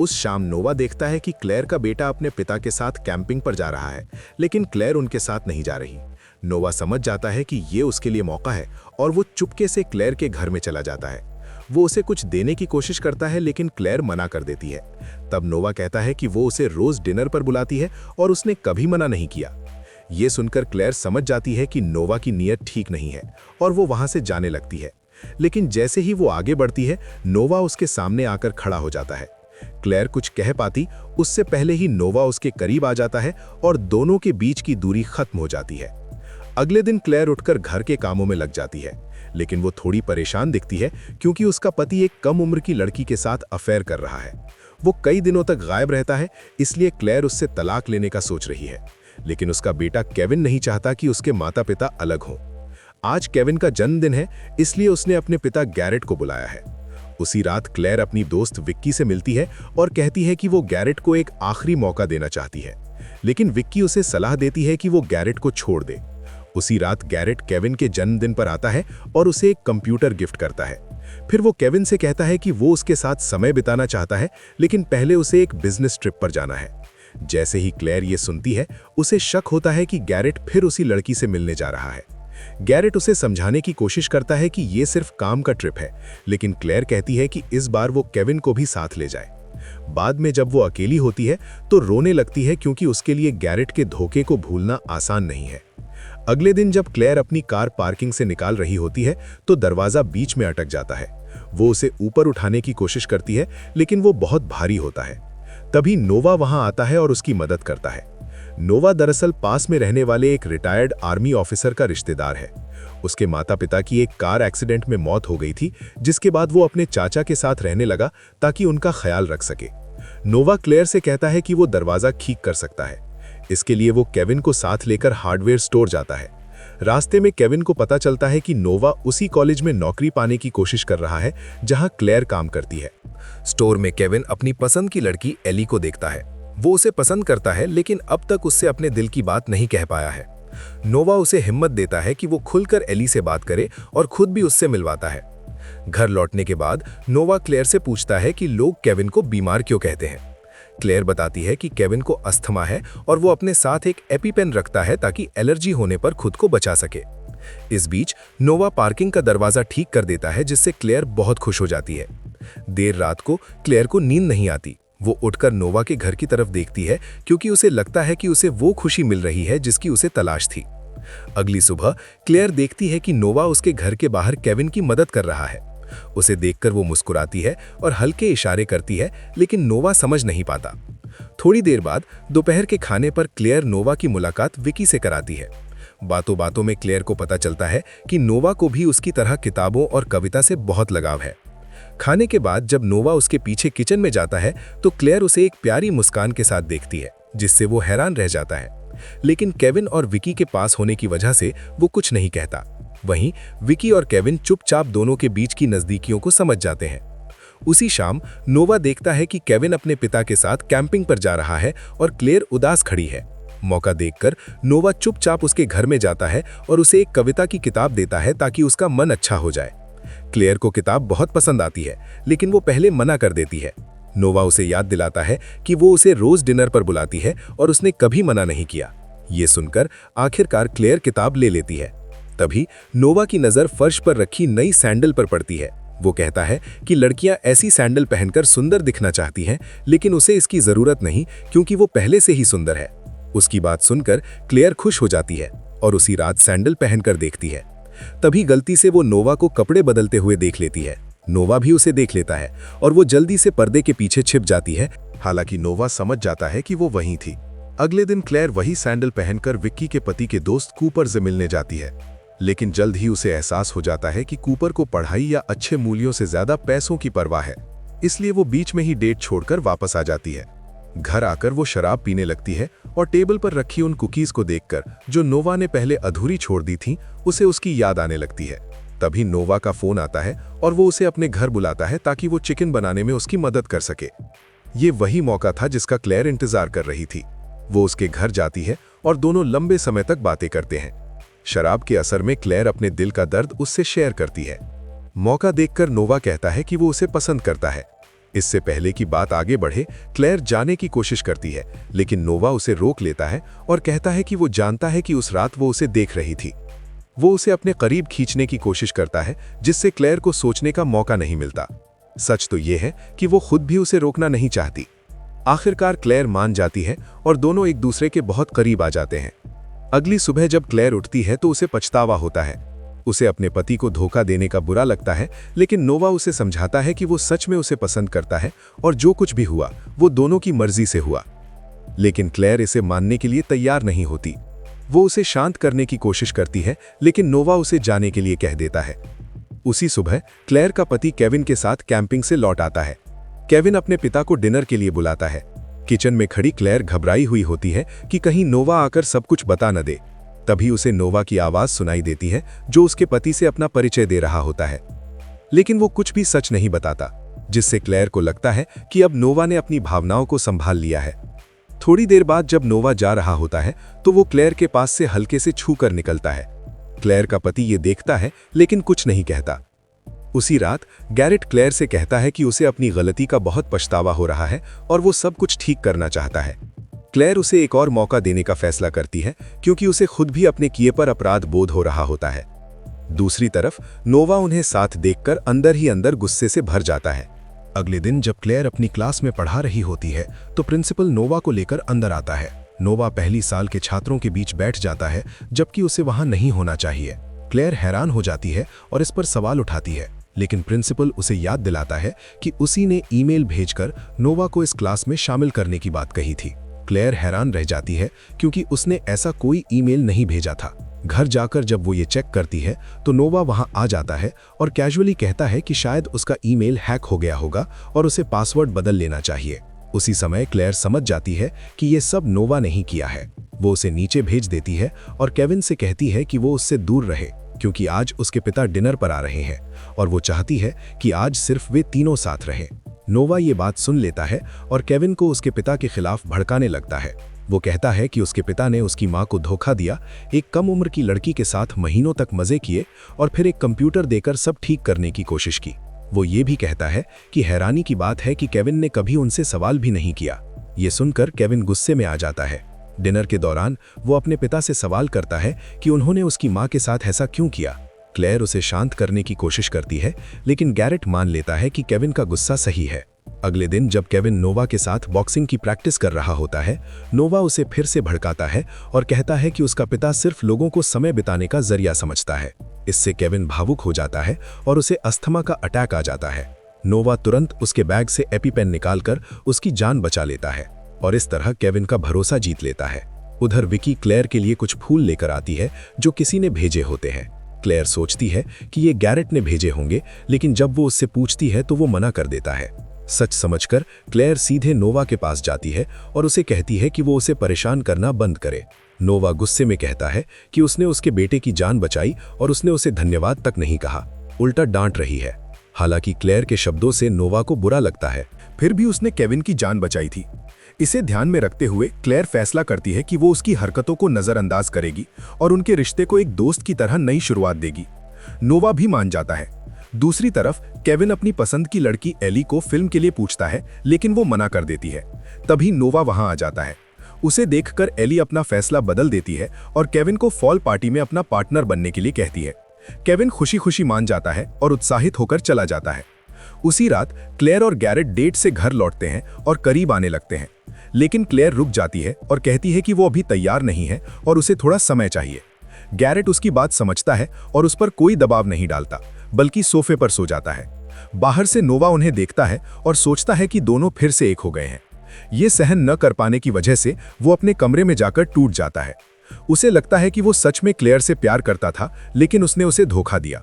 उस शाम नोवा देखता है कि क्लेयर का बेटा अपने पिता के साथ कैंपिंग पर जा रहा है, लेकिन क्लेयर उनके साथ नहीं जा रही। नोवा समझ जाता है कि ये उसके लिए मौका है और वो चुपके से क्लेयर के घर में चला जाता है। वो उसे कुछ देने की कोशिश करता है, लेकिन क्लेयर मना कर देती है। तब नोवा कहता है कि वो उसे रोज डिनर पर बुलाती है और उसने कभी मना नहीं किया। ये सुनकर क्लेयर समझ जाती है कि नोवा की नीयत ठीक नहीं है और वो वहां से जाने लगती है। लेकिन जैसे ही वो आगे बढ़ती है, नोवा उसके सामने आकर खड़ा हो जाता है। क्लेयर कुछ कह पाती उससे पहले ही नोवा उसके करीब आ जाता है और दोनों के बीच की दूरी खत्म हो जाती है। अगले दिन क्लेयर उठकर घर के कामों में लग जाती है, लेकिन वो थोड़ी परेशान दिखती है क्योंकि उसका पति एक कम उम्र की लड़की के साथ अफेयर कर रहा है। वो कई दिनों तक गायब रहता है, इसलिए क्लेयर उससे तलाक लेने का सोच रही है। लेकिन उसका बेटा केविन नहीं चाहता कि उसके माता पिता अलग हों। आज केविन का जन्मदिन है, इसलिए उसने अपने पिता गैरेट को बुलाया है। उसी रात क्लेयर अपनी दोस्त विक्की से मिलती है और कहती है कि वो गैरेट को एक आखिरी मौका देना चाहती है, लेकिन विक्की उसे सलाह देती है कि वो गैरेट को छोड़ दे। उसी रात गैरेट केविन के जन्मदिन पर आता है और उसे एक कंप्यूटर गिफ्ट करता है। फिर वो केविन से कहता है कि वो उसके साथ समय बिताना चाहता है, लेकिन पहले उसे एक बिजनेस ट्रिप पर जाना है। जैसे ही क्लेयर ये सुनती है, उसे शक होता है कि गैरेट फिर उसी लड़की से मिलने जा रहा है। गैरेट उसे समझाने की कोशिश करता है कि ये सिर्फ काम का ट्रिप है, लेकिन क्लेयर कहती है कि इस बार वो केविन को भी साथ ले जाए। बाद में जब वो अकेली होती है तो रोने लगती है, क्योंकि उसके लिए गैरेट के धोखे को भूलना आसान नहीं है। अगले दिन जब क्लेयर अपनी कार पार्किंग से निकाल रही होती है तो दरवाजा बीच में अटक जाता है। वो उसे ऊपर उठाने की कोशिश करती है, लेकिन वो बहुत भारी होता है। तभी नोवा वहां आता है और उसकी मदद करता है। नोवा दरअसल पास में रहने वाले एक रिटायर्ड आर्मी ऑफिसर का रिश्तेदार है। उसके माता पिता की एक कार एक्सीडेंट में मौत हो गई थी, जिसके बाद वो अपने चाचा के साथ रहने लगा ताकि उनका ख्याल रख सके। नोवा क्लेयर से कहता है कि वो दरवाजा ठीक कर सकता है। इसके लिए वो केविन को साथ लेकर हार्डवेयर स्टोर जाता है। रास्ते में केविन को पता चलता है कि नोवा उसी कॉलेज में नौकरी पाने की कोशिश कर रहा है जहां क्लेयर काम करती है। स्टोर में केविन अपनी पसंद की लड़की एली को देखता है। वो उसे पसंद करता है, लेकिन अब तक उससे अपने दिल की बात नहीं कह पाया है। नोवा उसे हिम्मत देता है कि वो खुलकर एली से बात करे और खुद भी उससे मिलवाता है। घर लौटने के बाद नोवा क्लेयर से पूछता है कि लोग केविन को बीमार क्यों कहते हैं। क्लेयर बताती है कि केविन को अस्थमा है और वो अपने साथ एक एपीपेन रखता है ताकि एलर्जी होने पर खुद को बचा सके। इस बीच नोवा पार्किंग का दरवाजा ठीक कर देता है, जिससे क्लेयर बहुत खुश हो जाती है। देर रात को क्लेयर को नींद नहीं आती। वो उठकर नोवा के घर की तरफ देखती है, क्योंकि उसे लगता है कि उसे वो खुशी मिल रही है जिसकी उसे तलाश थी। अगली सुबह क्लेयर देखती है कि नोवा उसके घर के बाहर केविन की मदद कर रहा है। उसे देखकर वो मुस्कुराती है और हल्के इशारे करती है, लेकिन नोवा समझ नहीं पाता। थोड़ी देर बाद दोपहर के खाने पर क्लेयर नोवा की मुलाकात विकी से कराती है। बातों बातों में क्लेयर को पता चलता है कि नोवा को भी उसकी तरह किताबों और कविता से बहुत लगाव है। खाने के बाद जब नोवा उसके पीछे किचन में जाता है तो क्लेयर उसे एक प्यारी मुस्कान के साथ देखती है, जिससे वो हैरान रह जाता है। लेकिन केविन और विकी के पास होने की वजह से वो कुछ नहीं कहता। वहीं विकी और केविन चुपचाप दोनों के बीच की नजदीकियों को समझ जाते हैं। उसी शाम नोवा देखता है कि केविन अपने पिता के साथ कैंपिंग पर जा रहा है और क्लेयर उदास खड़ी है। मौका देखकर नोवा चुपचाप उसके घर में जाता है और उसे एक कविता की किताब देता है ताकि उसका मन अच्छा हो जाए। क्लेयर को किताब बहुत पसंद आती है, लेकिन वो पहले मना कर देती है। नोवा उसे याद दिलाता है कि वो उसे रोज डिनर पर बुलाती है और उसने कभी मना नहीं किया। ये सुनकर आखिरकार क्लेयर किताब ले लेती है। तभी नोवा की नज़र फर्श पर रखी नई सैंडल पर पड़ती है। वो कहता है कि लड़कियां ऐसी सैंडल पहनकर सुंदर दिखना चाहती हैं, लेकिन उसे इसकी जरूरत नहीं, क्योंकि वो पहले से ही सुंदर है। उसकी बात सुनकर क्लेयर खुश हो जाती है और उसी रात सैंडल पहनकर देखती है। तभी गलती से वो नोवा को कपड़े बदलते हुए देख लेती है। नोवा भी उसे देख लेता है और वो जल्दी से पर्दे के पीछे छिप जाती है। हालांकि नोवा समझ जाता है कि वो वहीं थी। अगले दिन क्लेयर वही सैंडल पहनकर विक्की के पति के दोस्त कूपर से मिलने जाती है, लेकिन जल्द ही उसे एहसास हो जाता है कि कूपर को पढ़ाई या अच्छे मूल्यों से ज्यादा पैसों की परवाह है, इसलिए वो बीच में ही डेट छोड़कर वापस आ जाती है। घर आकर वो शराब पीने लगती है और टेबल पर रखी उन कुकीज को देखकर, जो नोवा ने पहले अधूरी छोड़ दी थी, उसे उसकी याद आने लगती है। तभी नोवा का फोन आता है और वो उसे अपने घर बुलाता है ताकि वो चिकन बनाने में उसकी मदद कर सके। ये वही मौका था जिसका क्लेयर इंतजार कर रही थी। वो उसके घर जाती है और दोनों लंबे समय तक बातें करते हैं। शराब के असर में क्लेयर अपने दिल का दर्द उससे शेयर करती है। मौका देखकर नोवा कहता है कि वो उसे पसंद करता है। इससे पहले कि बात आगे बढ़े, क्लेयर जाने की कोशिश करती है, लेकिन नोवा उसे रोक लेता है और कहता है कि वो जानता है कि उस रात वो उसे देख रही थी। वो उसे अपने करीब खींचने की कोशिश करता है, जिससे क्लेयर को सोचने का मौका नहीं मिलता। सच तो ये है कि वो खुद भी उसे रोकना नहीं चाहती। आखिरकार क्लेयर मान जाती है और दोनों एक दूसरे के बहुत करीब आ जाते हैं। अगली सुबह जब क्लेयर उठती है तो उसे पछतावा होता है। उसे अपने पति को धोखा देने का बुरा लगता है, लेकिन नोवा उसे समझाता है कि वो सच में उसे पसंद करता है और जो कुछ भी हुआ वो दोनों की मर्जी से हुआ। लेकिन क्लेयर इसे मानने के लिए तैयार नहीं होती। वो उसे शांत करने की कोशिश करती है, लेकिन नोवा उसे जाने के लिए कह देता है। उसी सुबह क्लेयर का पति केविन के साथ कैंपिंग से लौट आता है। केविन अपने पिता को डिनर के लिए बुलाता है। किचन में खड़ी क्लेयर घबराई हुई होती है कि कहीं नोवा आकर सब कुछ बता न दे। तभी उसे नोवा की आवाज सुनाई देती है, जो उसके पति से अपना परिचय दे रहा होता है। लेकिन वो कुछ भी सच नहीं बताता, जिससे क्लेयर को लगता है कि अब नोवा ने अपनी भावनाओं को संभाल लिया है। थोड़ी देर बाद जब नोवा जा रहा होता है तो वो क्लेयर के पास से हल्के से छू कर निकलता है। क्लेयर का पति ये देखता है, लेकिन कुछ नहीं कहता। उसी रात गैरेट क्लेयर से कहता है कि उसे अपनी गलती का बहुत पछतावा हो रहा है और वो सब कुछ ठीक करना चाहता है। क्लेयर उसे एक और मौका देने का फैसला करती है, क्योंकि उसे खुद भी अपने किए पर अपराध बोध हो रहा होता है। दूसरी तरफ नोवा उन्हें साथ देखकर अंदर ही अंदर गुस्से से भर जाता है। अगले दिन जब क्लेयर अपनी क्लास में पढ़ा रही होती है तो प्रिंसिपल नोवा को लेकर अंदर आता है। नोवा पहली साल के छात्रों के बीच बैठ जाता है, जबकि उसे वहां नहीं होना चाहिए। क्लेयर हैरान हो जाती है और इस पर सवाल उठाती है, लेकिन प्रिंसिपल उसे याद दिलाता है कि उसी ने ईमेल भेजकर नोवा को इस क्लास में शामिल करने की बात कही थी। क्लेयर हैरान रह जाती है, क्योंकि उसने ऐसा कोई ईमेल नहीं भेजा था। घर जाकर जब वो ये चेक करती है तो नोवा वहां आ जाता है और कैजुअली कहता है कि शायद उसका ईमेल हैक हो गया होगा और उसे पासवर्ड बदल लेना चाहिए। उसी समय क्लेयर समझ जाती है कि ये सब नोवा ने ही किया है। वो उसे नीचे भेज देती है और केविन से कहती है कि वो उससे दूर रहे, क्योंकि आज उसके पिता डिनर पर आ रहे हैं और वो चाहती है कि आज सिर्फ वे तीनों साथ रहें। नोवा ये बात सुन लेता है और केविन को उसके पिता के खिलाफ भड़काने लगता है। वो कहता है कि उसके पिता ने उसकी मां को धोखा दिया, एक कम उम्र की लड़की के साथ महीनों तक मजे किए और फिर एक कंप्यूटर देकर सब ठीक करने की कोशिश की। वो ये भी कहता है कि हैरानी की बात है कि केविन ने कभी उनसे सवाल भी नहीं किया। ये सुनकर केविन गुस्से में आ जाता है। डिनर के दौरान वो अपने पिता से सवाल करता है कि उन्होंने उसकी मां के साथ ऐसा क्यों किया। क्लेयर उसे शांत करने की कोशिश करती है, लेकिन गैरेट मान लेता है कि केविन का गुस्सा सही है। अगले दिन जब केविन नोवा के साथ बॉक्सिंग की प्रैक्टिस कर रहा होता है, नोवा उसे फिर से भड़काता है और कहता है कि उसका पिता सिर्फ लोगों को समय बिताने का जरिया समझता है। इससे केविन भावुक हो जाता है और उसे अस्थमा का अटैक आ जाता है। नोवा तुरंत उसके बैग से एपीपेन निकालकर उसकी जान बचा लेता है और इस तरह केविन का भरोसा जीत लेता है। उधर विकी क्लेयर के लिए कुछ फूल लेकर आती है जो किसी ने भेजे होते हैं। क्लेयर सोचती है कि ये गैरेट ने भेजे होंगे, लेकिन जब वो उससे पूछती है तो वो मना कर देता है। सच समझकर क्लेयर सीधे नोवा के पास जाती है और उसे कहती है कि वो उसे परेशान करना बंद करे। नोवा गुस्से में कहता है कि उसने उसके बेटे की जान बचाई और उसने उसे धन्यवाद तक नहीं कहा, उल्टा डांट रही है। हालांकि क्लेयर के शब्दों से नोवा को बुरा लगता है, फिर भी उसने केविन की जान बचाई थी। इसे ध्यान में रखते हुए क्लेयर फैसला करती है कि वो उसकी हरकतों को नजरअंदाज करेगी और उनके रिश्ते को एक दोस्त की तरह नई शुरुआत देगी। नोवा भी मान जाता है। दूसरी तरफ केविन अपनी पसंद की लड़की एली को फिल्म के लिए पूछता है, लेकिन वो मना कर देती है। तभी नोवा वहां आ जाता है। उसे देखकर एली अपना फैसला बदल देती है और केविन को फॉल पार्टी में अपना पार्टनर बनने के लिए कहती है। केविन खुशी खुशी मान जाता है और उत्साहित होकर चला जाता है। उसी रात क्लेयर और गैरेट डेट से घर लौटते हैं और करीब आने लगते हैं, लेकिन क्लेयर रुक जाती है और कहती है कि वो अभी तैयार नहीं है और उसे थोड़ा समय चाहिए। गैरेट उसकी बात समझता है और उस पर कोई दबाव नहीं डालता, बल्कि सोफे पर सो जाता है। बाहर से नोवा उन्हें देखता है और सोचता है कि दोनों फिर से एक हो गए हैं। ये सहन न कर पाने की वजह से वो अपने कमरे में जाकर टूट जाता है। उसे लगता है कि वो सच में क्लेयर से प्यार करता था, लेकिन उसने उसे धोखा दिया।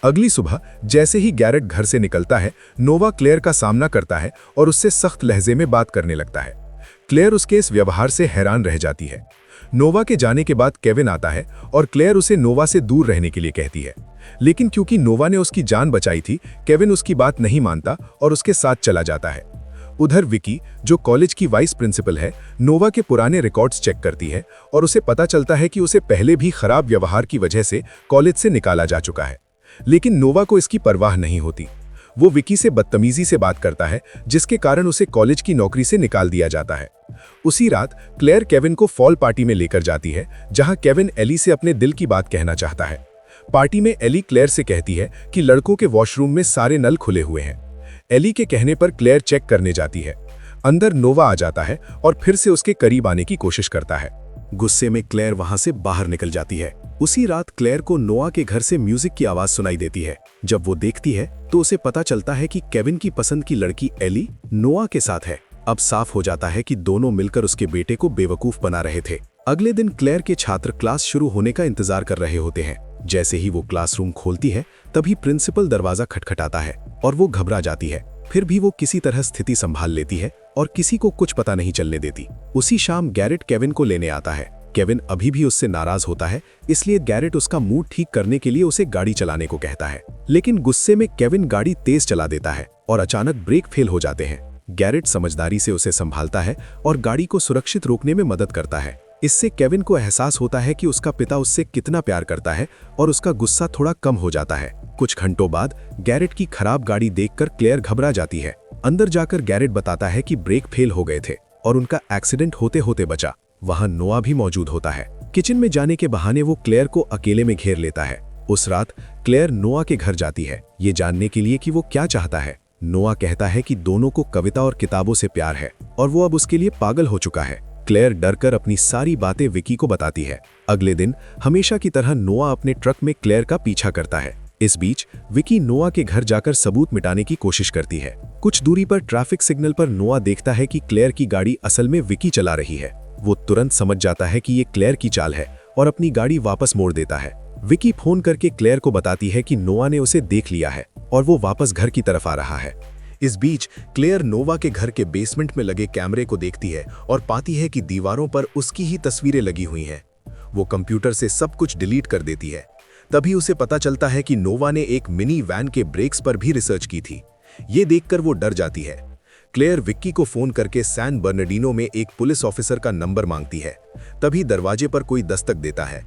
अगली सुबह जैसे ही गैरेट घर से निकलता है, नोवा क्लेयर का सामना करता है और उससे सख्त लहजे में बात करने लगता है। क्लेयर उसके इस व्यवहार से हैरान रह जाती है। नोवा के जाने के बाद केविन आता है और क्लेयर उसे नोवा से दूर रहने के लिए कहती है, लेकिन क्योंकि नोवा ने उसकी जान बचाई थी, केविन उसकी बात नहीं मानता और उसके साथ चला जाता है। उधर विकी, जो कॉलेज की वाइस प्रिंसिपल है, नोवा के पुराने रिकॉर्ड्स चेक करती है और उसे पता चलता है कि उसे पहले भी खराब व्यवहार की वजह से कॉलेज से निकाला जा चुका है। लेकिन नोवा को इसकी परवाह नहीं होती। वो विकी से बदतमीजी से बात करता है, जिसके कारण उसे कॉलेज की नौकरी से निकाल दिया जाता है। उसी रात क्लेयर केविन को फॉल पार्टी में लेकर जाती है, जहां केविन एली से अपने दिल की बात कहना चाहता है। पार्टी में एली क्लेयर से कहती है कि लड़कों के वॉशरूम में सारे नल खुले हुए हैं। एली के कहने पर क्लेयर चेक करने जाती है। अंदर नोवा आ जाता है और फिर से उसके करीब आने की कोशिश करता है। गुस्से में क्लेयर वहां से बाहर निकल जाती है। उसी रात क्लेयर को नोआ के घर से म्यूजिक की आवाज सुनाई देती है। जब वो देखती है तो उसे पता चलता है कि केविन की पसंद की लड़की एली नोआ के साथ है। अब साफ हो जाता है कि दोनों मिलकर उसके बेटे को बेवकूफ बना रहे थे। अगले दिन क्लेयर के छात्र क्लास शुरू होने का इंतजार कर रहे होते हैं। जैसे ही वो क्लासरूम खोलती है, तभी प्रिंसिपल दरवाजा खटखटाता है और वो घबरा जाती है। फिर भी वो किसी तरह स्थिति संभाल लेती है और किसी को कुछ पता नहीं चलने देती। उसी शाम गैरेट केविन को लेने आता है। केविन अभी भी उससे नाराज होता है, इसलिए गैरेट उसका मूड ठीक करने के लिए उसे गाड़ी चलाने को कहता है। लेकिन गुस्से में केविन गाड़ी तेज चला देता है और अचानक ब्रेक फेल हो जाते हैं। गैरेट समझदारी से उसे संभालता है और गाड़ी को सुरक्षित रोकने में मदद करता है। इससे केविन को एहसास होता है कि उसका पिता उससे कितना प्यार करता है और उसका गुस्सा थोड़ा कम हो जाता है। कुछ घंटों बाद गैरेट की खराब गाड़ी देखकर क्लेयर घबरा जाती है। अंदर जाकर गैरेट बताता है कि ब्रेक फेल हो गए थे और उनका एक्सीडेंट होते होते बचा। वहां नोआ भी मौजूद होता है। किचन में जाने के बहाने वो क्लेयर को अकेले में घेर लेता है। उस रात क्लेयर नोआ के घर जाती है, ये जानने के लिए कि वो क्या चाहता है। नोआ कहता है कि दोनों को कविता और किताबों से प्यार है और वो अब उसके लिए पागल हो चुका है। क्लेयर डरकर अपनी सारी बातें विकी को बताती है। अगले दिन हमेशा की तरह नोआ अपने ट्रक में क्लेयर का पीछा करता है। इस बीच विकी नोआ के घर जाकर सबूत मिटाने की कोशिश करती है। कुछ दूरी पर ट्रैफिक सिग्नल पर नोआ देखता है कि क्लेयर की गाड़ी असल में विकी चला रही है। वो तुरंत समझ जाता है कि ये क्लेयर की चाल है और अपनी गाड़ी वापस मोड़ देता है। विकी फोन करके क्लेयर को बताती है कि नोआ ने उसे देख लिया है और वो वापस घर की तरफ आ रहा है। इस बीच क्लेयर नोवा के घर के बेसमेंट में लगे कैमरे को देखती है और पाती है कि दीवारों पर उसकी ही तस्वीरें लगी हुई हैं। वो कंप्यूटर से सब कुछ डिलीट कर देती है। तभी उसे पता चलता है कि नोवा ने एक मिनी वैन के ब्रेक्स पर भी रिसर्च की थी। ये देखकर वो डर जाती है। क्लेयर विक्की को फोन करके सैन बर्नार्डिनो में एक पुलिस ऑफिसर का नंबर मांगती है। तभी दरवाजे पर कोई दस्तक देता है।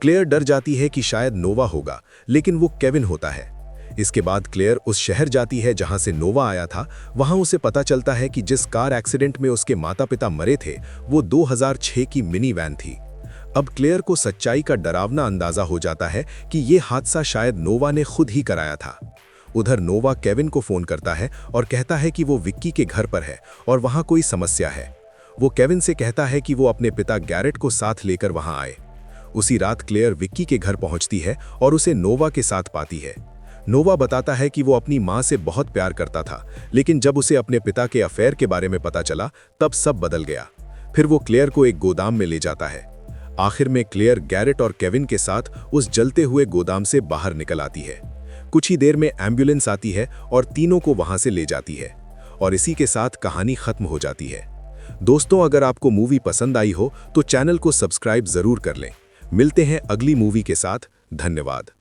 क्लेयर डर जाती है कि शायद नोवा होगा, लेकिन वो केविन होता है। इसके बाद क्लेयर उस शहर जाती है जहां से नोवा आया था। वहां उसे पता चलता है कि जिस कार एक्सीडेंट में उसके माता पिता मरे थे, वो 2006 की मिनी वैन थी। अब क्लेयर को सच्चाई का डरावना अंदाजा हो जाता है कि ये हादसा शायद नोवा ने खुद ही कराया था। उधर नोवा केविन को फोन करता है और कहता है कि वो विक्की के घर पर है और वहां कोई समस्या है। वो केविन से कहता है कि वो अपने पिता गैरेट को साथ लेकर वहां आए। उसी रात क्लेयर विक्की के घर पहुंचती है और उसे नोवा के साथ पाती है। नोवा बताता है कि वो अपनी मां से बहुत प्यार करता था, लेकिन जब उसे अपने पिता के अफेयर के बारे में पता चला, तब सब बदल गया। फिर वो क्लेयर को एक गोदाम में ले जाता है। आखिर में क्लेयर गैरेट और केविन के साथ उस जलते हुए गोदाम से बाहर निकल आती है। कुछ ही देर में एम्बुलेंस आती है और तीनों को वहां से ले जाती है और इसी के साथ कहानी खत्म हो जाती है। दोस्तों, अगर आपको मूवी पसंद आई हो तो चैनल को सब्सक्राइब जरूर कर लें। मिलते हैं अगली मूवी के साथ। धन्यवाद।